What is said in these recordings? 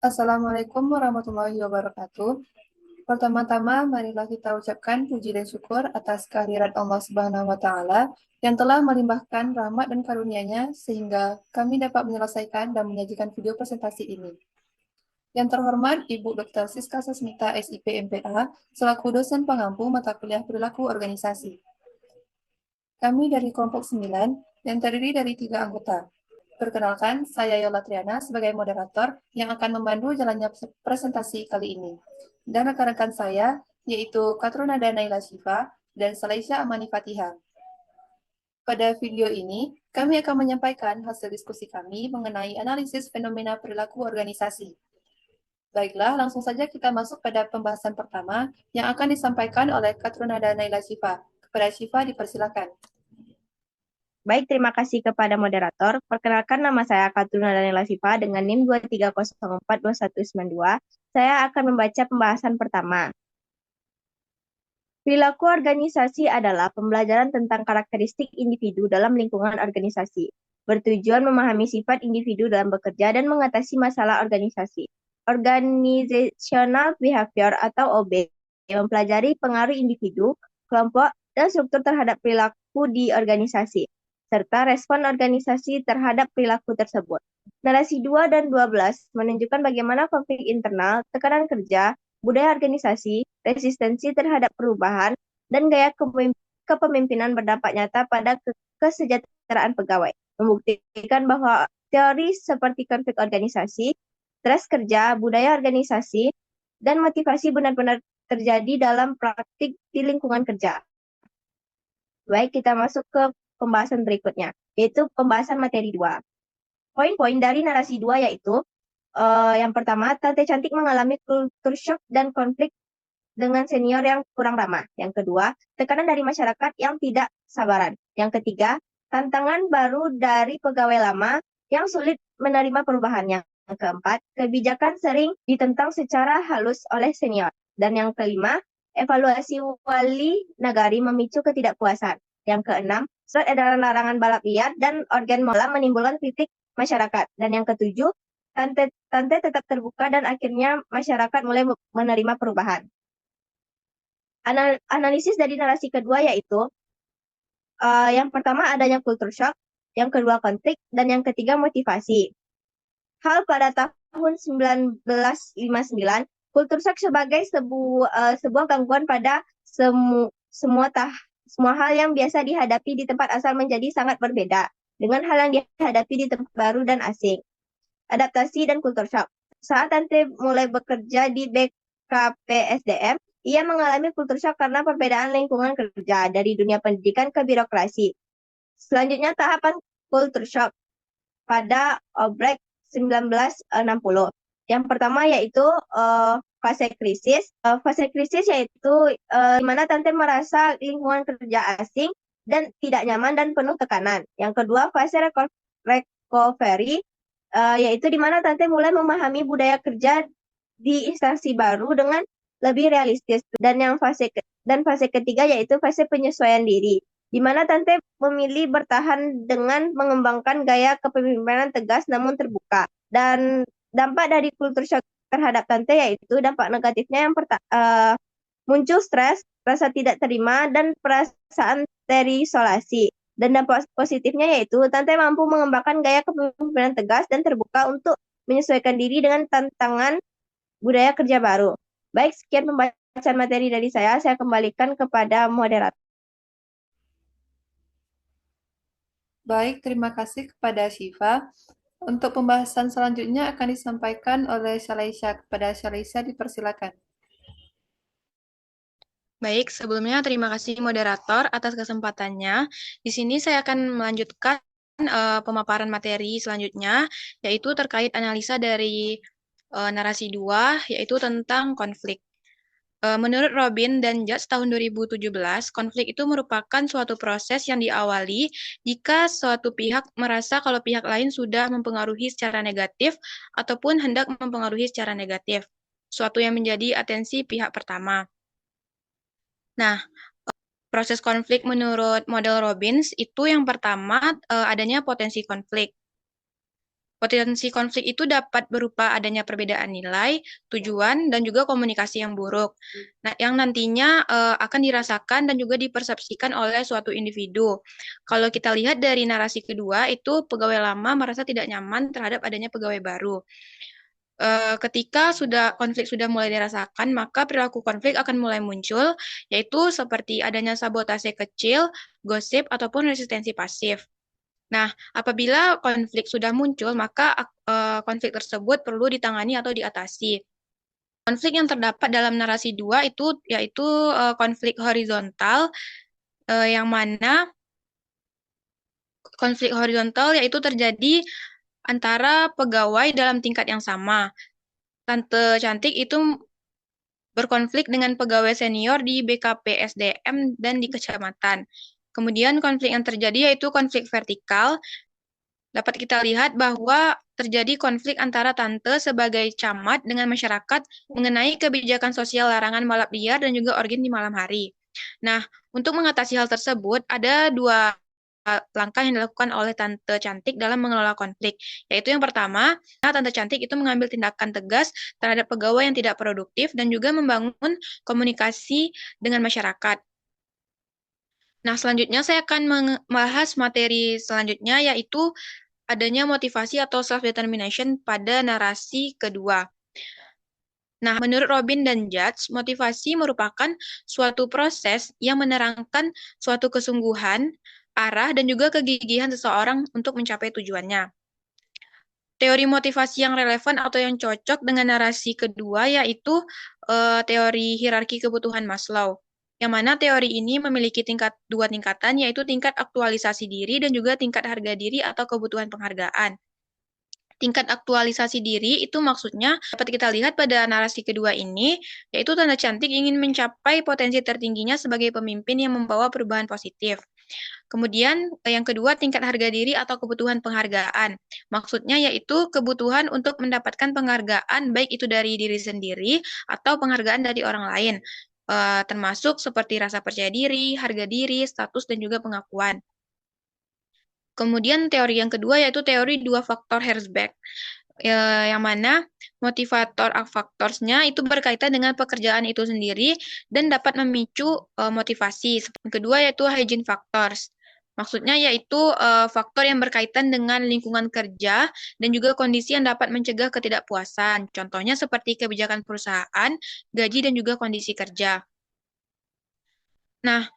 Assalamualaikum warahmatullahi wabarakatuh. Pertama-tama, marilah kita ucapkan puji dan syukur atas kehadirat Allah Subhanahu wa Ta'ala yang telah melimpahkan rahmat dan karunia-Nya sehingga kami dapat menyelesaikan dan menyajikan video presentasi ini. Yang terhormat Ibu Dr. Siska Sasmita, SIP MPA, selaku dosen pengampu mata kuliah perilaku organisasi. Kami dari kelompok 9 yang terdiri dari 3 anggota. Perkenalkan, saya Yola Triana sebagai moderator yang akan membantu jalannya presentasi kali ini. Dan rekan-rekan saya, yaitu Katrunada Naila Shifa dan Salaisya Amani Fatiha. Pada video ini, kami akan menyampaikan hasil diskusi kami mengenai analisis fenomena perilaku organisasi. Baiklah, langsung saja kita masuk pada pembahasan pertama yang akan disampaikan oleh Katrunada Naila Shifa. Kepada Shifa dipersilakan. Baik, terima kasih kepada moderator. Perkenalkan, nama saya Katruna Daniela Siva dengan NIM 230421192. Saya akan membaca pembahasan pertama. Perilaku organisasi adalah pembelajaran tentang karakteristik individu dalam lingkungan organisasi, bertujuan memahami sifat individu dalam bekerja dan mengatasi masalah organisasi. Organizational Behavior atau OB mempelajari pengaruh individu, kelompok, dan struktur terhadap perilaku di organisasi, serta respon organisasi terhadap perilaku tersebut. Narasi 2 dan 12 menunjukkan bagaimana konflik internal, tekanan kerja, budaya organisasi, resistensi terhadap perubahan, dan gaya kepemimpinan berdampak nyata pada kesejahteraan pegawai, membuktikan bahwa teori seperti konflik organisasi, stres kerja, budaya organisasi, dan motivasi benar-benar terjadi dalam praktik di lingkungan kerja. Baik, kita masuk ke pembahasan berikutnya, yaitu pembahasan materi 2. Poin-poin dari narasi 2 yaitu yang pertama, Tante Cantik mengalami kultur shock dan konflik dengan senior yang kurang ramah. Yang kedua, tekanan dari masyarakat yang tidak sabaran. Yang ketiga, tantangan baru dari pegawai lama yang sulit menerima perubahannya. Yang keempat, kebijakan sering ditentang secara halus oleh senior. Dan yang kelima, evaluasi wali nagari memicu ketidakpuasan. Yang keenam, surat edaran larangan balap liar dan organ mola menimbulkan kritik masyarakat. Dan yang ketujuh, Tante tetap terbuka dan akhirnya masyarakat mulai menerima perubahan. Analisis dari narasi kedua yaitu yang pertama adanya culture shock, yang kedua konflik, dan yang ketiga motivasi. Hal pada tahun 1959, culture shock sebagai sebuah gangguan pada semua hal yang biasa dihadapi di tempat asal menjadi sangat berbeda dengan hal yang dihadapi di tempat baru dan asing. Adaptasi dan culture shock. Saat Tante mulai bekerja di BKPSDM, ia mengalami culture shock karena perbedaan lingkungan kerja dari dunia pendidikan ke birokrasi. Selanjutnya tahapan culture shock pada Obrek 1960. Yang pertama yaitu fase krisis. Fase krisis yaitu di mana Tante merasa lingkungan kerja asing dan tidak nyaman dan penuh tekanan. Yang kedua fase recovery, yaitu di mana Tante mulai memahami budaya kerja di instansi baru dengan lebih realistis. Dan fase ketiga yaitu fase penyesuaian diri, di mana Tante memilih bertahan dengan mengembangkan gaya kepemimpinan tegas namun terbuka. Dan dampak dari kultur shock terhadap Tante yaitu dampak negatifnya yang muncul stres, rasa tidak terima, dan perasaan terisolasi. Dan dampak positifnya yaitu Tante mampu mengembangkan gaya kepemimpinan tegas dan terbuka untuk menyesuaikan diri dengan tantangan budaya kerja baru. Baik, sekian pembacaan materi dari saya kembalikan kepada moderator. Baik, terima kasih kepada Shiva. Untuk pembahasan selanjutnya akan disampaikan oleh Shalaisya. Kepada Shalaisya dipersilakan. Baik, sebelumnya terima kasih moderator atas kesempatannya. Di sini saya akan melanjutkan pemaparan materi selanjutnya, yaitu terkait analisa dari narasi 2, yaitu tentang konflik. Menurut Robin dan Judge tahun 2017, konflik itu merupakan suatu proses yang diawali jika suatu pihak merasa kalau pihak lain sudah mempengaruhi secara negatif ataupun hendak mempengaruhi secara negatif, suatu yang menjadi atensi pihak pertama. Nah, proses konflik menurut model Robbins itu yang pertama adanya potensi konflik. Potensi konflik itu dapat berupa adanya perbedaan nilai, tujuan, dan juga komunikasi yang buruk. Nah, yang nantinya akan dirasakan dan juga dipersepsikan oleh suatu individu. Kalau kita lihat dari narasi kedua, itu pegawai lama merasa tidak nyaman terhadap adanya pegawai baru. Ketika konflik sudah mulai dirasakan, maka perilaku konflik akan mulai muncul, yaitu seperti adanya sabotase kecil, gosip, ataupun resistensi pasif. Nah, apabila konflik sudah muncul, maka konflik tersebut perlu ditangani atau diatasi. Konflik yang terdapat dalam narasi 2 itu yaitu konflik horizontal, yang mana konflik horizontal yaitu terjadi antara pegawai dalam tingkat yang sama. Tante Cantik itu berkonflik dengan pegawai senior di BKP SDM dan di kecamatan. Kemudian konflik yang terjadi yaitu konflik vertikal. Dapat kita lihat bahwa terjadi konflik antara tante sebagai camat dengan masyarakat mengenai kebijakan sosial larangan balap liar dan juga orgin di malam hari. Nah, untuk mengatasi hal tersebut, ada dua langkah yang dilakukan oleh Tante Cantik dalam mengelola konflik, yaitu yang pertama, Tante Cantik itu mengambil tindakan tegas terhadap pegawai yang tidak produktif dan juga membangun komunikasi dengan masyarakat. Nah, selanjutnya saya akan membahas materi selanjutnya, yaitu adanya motivasi atau self-determination pada narasi kedua. Nah, menurut Robin dan Judge, motivasi merupakan suatu proses yang menerangkan suatu kesungguhan, arah, dan juga kegigihan seseorang untuk mencapai tujuannya. Teori motivasi yang relevan atau yang cocok dengan narasi kedua yaitu teori hierarki kebutuhan Maslow, yang mana teori ini memiliki dua tingkatan, yaitu tingkat aktualisasi diri dan juga tingkat harga diri atau kebutuhan penghargaan. Tingkat aktualisasi diri itu maksudnya dapat kita lihat pada narasi kedua ini, yaitu Tante Cantik ingin mencapai potensi tertingginya sebagai pemimpin yang membawa perubahan positif. Kemudian yang kedua, tingkat harga diri atau kebutuhan penghargaan. Maksudnya yaitu kebutuhan untuk mendapatkan penghargaan, baik itu dari diri sendiri atau penghargaan dari orang lain, termasuk seperti rasa percaya diri, harga diri, status, dan juga pengakuan. Kemudian teori yang kedua yaitu teori dua faktor Herzberg, yang mana motivator faktorsnya itu berkaitan dengan pekerjaan itu sendiri dan dapat memicu motivasi. Yang kedua yaitu hygiene factors. Maksudnya yaitu faktor yang berkaitan dengan lingkungan kerja dan juga kondisi yang dapat mencegah ketidakpuasan. Contohnya seperti kebijakan perusahaan, gaji, dan juga kondisi kerja. Nah,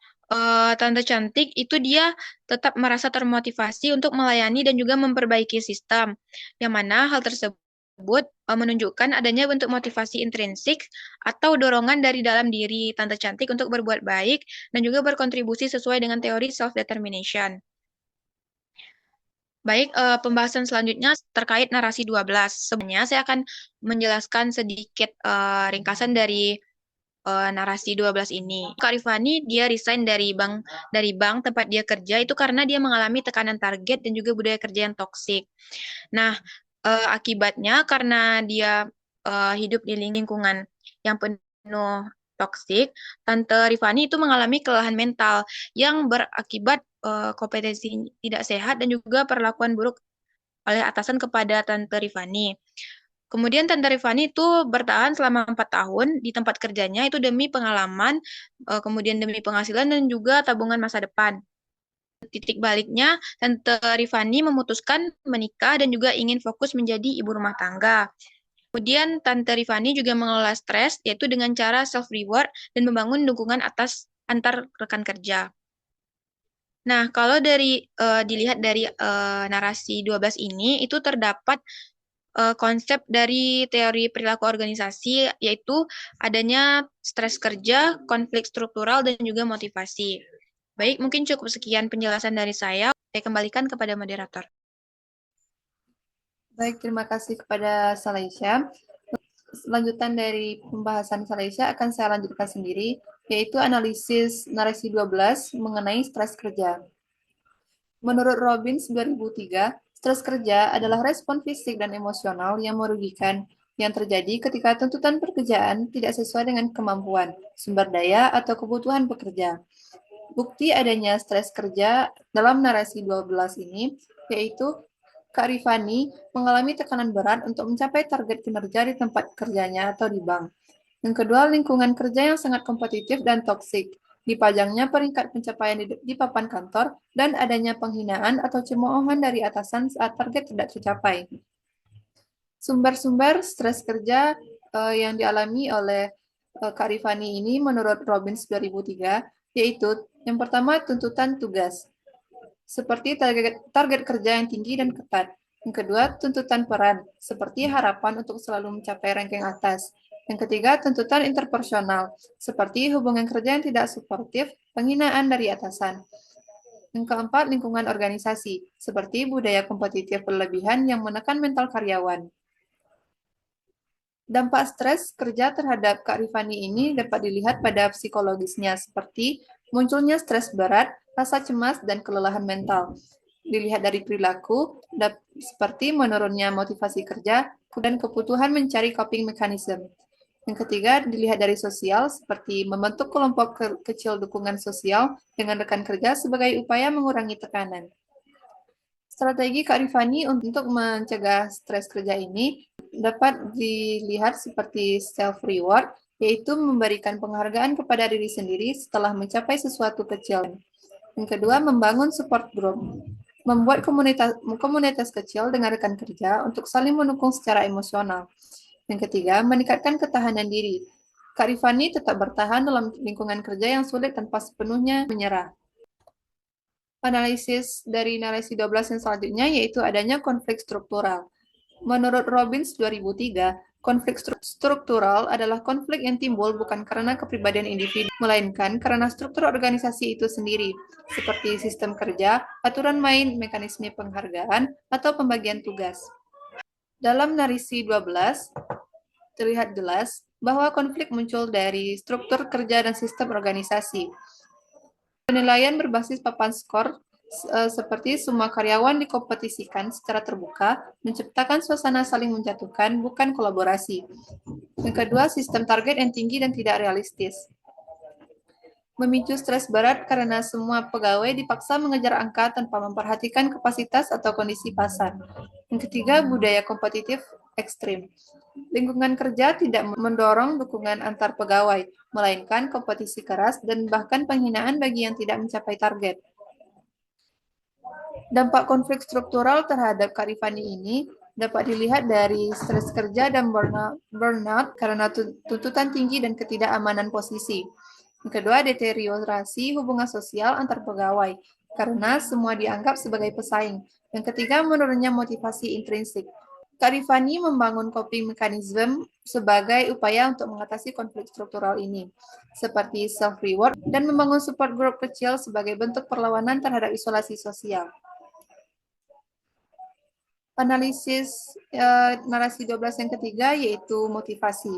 Tante Cantik itu dia tetap merasa termotivasi untuk melayani dan juga memperbaiki sistem, yang mana hal tersebut menunjukkan adanya bentuk motivasi intrinsik atau dorongan dari dalam diri Tante Cantik untuk berbuat baik dan juga berkontribusi sesuai dengan teori self-determination. Baik, pembahasan selanjutnya terkait narasi 12. Sebenarnya saya akan menjelaskan sedikit ringkasan dari narasi 12 ini. Kak Rifani dia resign dari bank tempat dia kerja itu karena dia mengalami tekanan target dan juga budaya kerja yang toksik. Nah, akibatnya karena dia hidup di lingkungan yang penuh toksik, Tante Rifani itu mengalami kelelahan mental yang berakibat kompetensi tidak sehat dan juga perlakuan buruk oleh atasan kepada Tante Rifani. Kemudian Tante Rifani itu bertahan selama 4 tahun di tempat kerjanya itu demi pengalaman, kemudian demi penghasilan dan juga tabungan masa depan. Titik baliknya, Tante Rifani memutuskan menikah dan juga ingin fokus menjadi ibu rumah tangga. Kemudian Tante Rifani juga mengelola stres, yaitu dengan cara self-reward dan membangun dukungan antar rekan kerja. Nah, kalau dilihat dari narasi 12 ini, itu terdapat konsep dari teori perilaku organisasi, yaitu adanya stres kerja, konflik struktural, dan juga motivasi. Baik, mungkin cukup sekian penjelasan dari saya. Saya kembalikan kepada moderator. Baik, terima kasih kepada Salaisya. Lanjutan dari pembahasan Salaisya akan saya lanjutkan sendiri, yaitu analisis narasi 12 mengenai stres kerja. Menurut Robbins 2003, stres kerja adalah respon fisik dan emosional yang merugikan yang terjadi ketika tuntutan pekerjaan tidak sesuai dengan kemampuan, sumber daya, atau kebutuhan pekerja. Bukti adanya stres kerja dalam narasi 12 ini yaitu Kak Rifani mengalami tekanan berat untuk mencapai target kinerja di tempat kerjanya atau di bank. Yang kedua, lingkungan kerja yang sangat kompetitif dan toksik. Dipajangnya peringkat pencapaian di papan kantor dan adanya penghinaan atau cemoohan dari atasan saat target tidak tercapai. Sumber-sumber stres kerja yang dialami oleh Kak Rifani ini menurut Robbins 2003, yaitu yang pertama tuntutan tugas, seperti target kerja yang tinggi dan ketat. Yang kedua, tuntutan peran, seperti harapan untuk selalu mencapai ranking atas. Yang ketiga, tuntutan interpersonal, seperti hubungan kerja yang tidak suportif, penghinaan dari atasan. Yang keempat, lingkungan organisasi, seperti budaya kompetitif berlebihan yang menekan mental karyawan. Dampak stres kerja terhadap Kak Rifani ini dapat dilihat pada psikologisnya, seperti munculnya stres berat, rasa cemas, dan kelelahan mental. Dilihat dari perilaku, seperti menurunnya motivasi kerja, dan kebutuhan mencari coping mechanism. Yang ketiga, dilihat dari sosial, seperti membentuk kelompok kecil dukungan sosial dengan rekan kerja sebagai upaya mengurangi tekanan. Strategi Kak Rifani untuk mencegah stres kerja ini dapat dilihat seperti self-reward, yaitu memberikan penghargaan kepada diri sendiri setelah mencapai sesuatu kecil. Yang kedua, membangun support group, membuat komunitas kecil dengan rekan kerja untuk saling mendukung secara emosional. Yang ketiga, meningkatkan ketahanan diri. Kak Rifani tetap bertahan dalam lingkungan kerja yang sulit tanpa sepenuhnya menyerah. Analisis dari narasi 12 yang selanjutnya yaitu adanya konflik struktural. Menurut Robbins 2003, konflik struktural adalah konflik yang timbul bukan karena kepribadian individu, melainkan karena struktur organisasi itu sendiri, seperti sistem kerja, aturan main, mekanisme penghargaan, atau pembagian tugas. Dalam narasi 12, terlihat jelas bahwa konflik muncul dari struktur kerja dan sistem organisasi. Penilaian berbasis papan skor seperti semua karyawan dikompetisikan secara terbuka, menciptakan suasana saling menjatuhkan, bukan kolaborasi. Yang kedua, sistem target yang tinggi dan tidak realistis. Memicu stres berat karena semua pegawai dipaksa mengejar angka tanpa memperhatikan kapasitas atau kondisi pasar. Yang ketiga, budaya kompetitif ekstrim. Lingkungan kerja tidak mendorong dukungan antar pegawai, melainkan kompetisi keras dan bahkan penghinaan bagi yang tidak mencapai target. Dampak konflik struktural terhadap Kak Rifani ini dapat dilihat dari stres kerja dan burnout karena tuntutan tinggi dan ketidakamanan posisi. Yang kedua, deteriorasi hubungan sosial antar pegawai karena semua dianggap sebagai pesaing. Yang ketiga, menurunnya motivasi intrinsik. Kak Rifani membangun coping mechanism sebagai upaya untuk mengatasi konflik struktural ini, seperti self-reward dan membangun support group kecil sebagai bentuk perlawanan terhadap isolasi sosial. Analisis narasi 12 yang ketiga yaitu motivasi.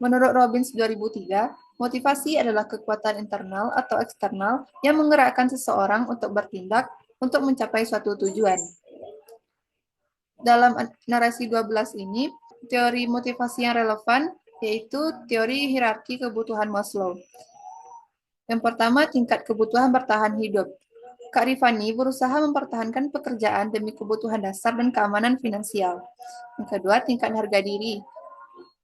Menurut Robbins 2003, motivasi adalah kekuatan internal atau eksternal yang menggerakkan seseorang untuk bertindak untuk mencapai suatu tujuan. Dalam narasi 12 ini, teori motivasi yang relevan yaitu teori hierarki kebutuhan Maslow. Yang pertama, tingkat kebutuhan bertahan hidup. Kak Rifani berusaha mempertahankan pekerjaan demi kebutuhan dasar dan keamanan finansial. Yang kedua, tingkat harga diri.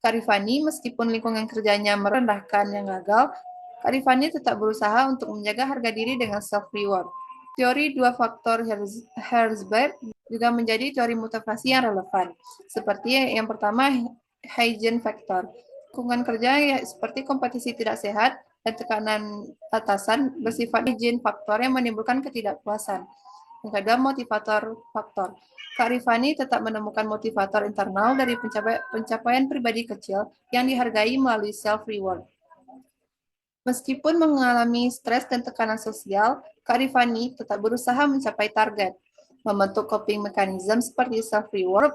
Kak Rifani, meskipun lingkungan kerjanya merendahkan yang gagal, Kak Rifani tetap berusaha untuk menjaga harga diri dengan self-reward. Teori dua faktor Herzberg juga menjadi teori motivasi yang relevan. Seperti yang pertama, hygiene factor. Lingkungan kerja seperti kompetisi tidak sehat dan tekanan atasan bersifat hygiene faktor yang menimbulkan ketidakpuasan. Yang kedua, motivator faktor. Kak Rifani tetap menemukan motivator internal dari pencapaian pribadi kecil yang dihargai melalui self-reward. Meskipun mengalami stres dan tekanan sosial, Kak Rifani tetap berusaha mencapai target, membentuk coping mechanism seperti self-reward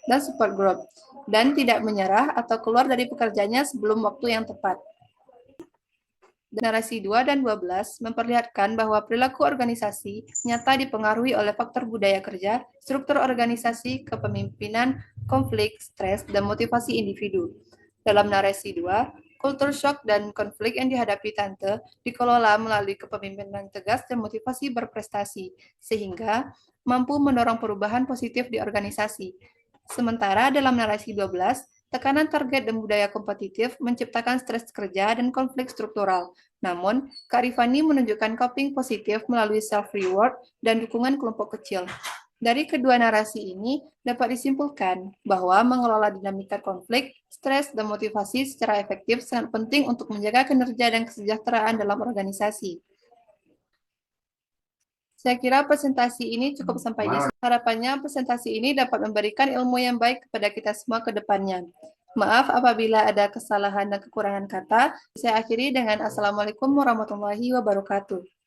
dan support group, dan tidak menyerah atau keluar dari pekerjaannya sebelum waktu yang tepat. Narasi 2 dan 12 memperlihatkan bahwa perilaku organisasi nyata dipengaruhi oleh faktor budaya kerja, struktur organisasi, kepemimpinan, konflik, stres, dan motivasi individu. Dalam narasi 2, kultur shock dan konflik yang dihadapi Tante dikelola melalui kepemimpinan tegas dan motivasi berprestasi, sehingga mampu mendorong perubahan positif di organisasi. Sementara dalam narasi 12, tekanan target dan budaya kompetitif menciptakan stres kerja dan konflik struktural. Namun, Kak Rifani menunjukkan coping positif melalui self-reward dan dukungan kelompok kecil. Dari kedua narasi ini, dapat disimpulkan bahwa mengelola dinamika konflik, stres, dan motivasi secara efektif sangat penting untuk menjaga kinerja dan kesejahteraan dalam organisasi. Saya kira presentasi ini cukup sampai di sini. Harapannya presentasi ini dapat memberikan ilmu yang baik kepada kita semua ke depannya. Maaf apabila ada kesalahan dan kekurangan kata. Saya akhiri dengan Assalamualaikum warahmatullahi wabarakatuh.